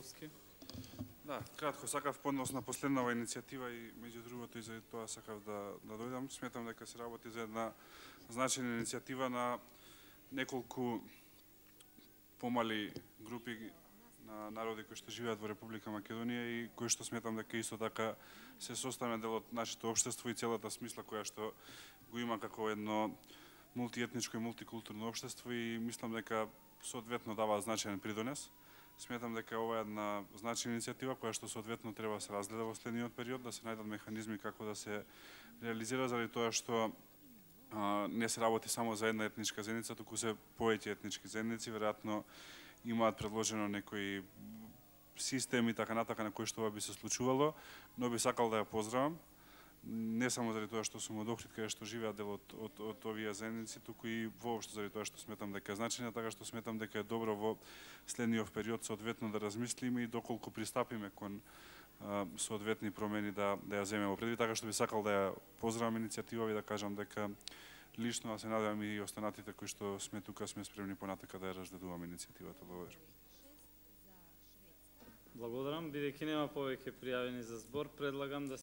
Поповски. Да, кратко сакав по однос на последнава иницијатива и меѓу другото и за тоа сакав да дојдам. Сметам дека се работи за една значајна иницијатива на неколку помали групи на народи кои што живеат во Република Македонија и кои што сметам дека исто така се составен дел од нашето општество и целата смисла која што го има како едно мултиетничко и мултикултурно општество и мислам дека соодветно дава значаен придонес. Сметам дека ова е една значајна иницијатива која што соодветно треба да се разгледа во следниот период, да се најдат механизми како да се реализира заради тоа што не се работи само за една етничка заедница, туку се повеќе етнички заедници, веројатно имаат предложено некои системи така натака на кои што ова би се случувало, но би сакал да ја поздравам. Не само заради тоа што сум од Охрид каде што живеат дел од овие заедници, туку и воопшто заради тоа што сметам дека е значајна, така што сметам дека е добро во следниот период соодветно да размислиме и доколку пристапиме кон соодветни промени да ја земеме во предвид, така што би сакал да ја поздравам иницијатива и да кажам дека лично да се надевам и останатите кои што сме тука сме спремни понатака да ја разгледуваме иницијативата. Благодарам. Благодарам, бидејќи нема повеќе пријавени за збор, предлагам да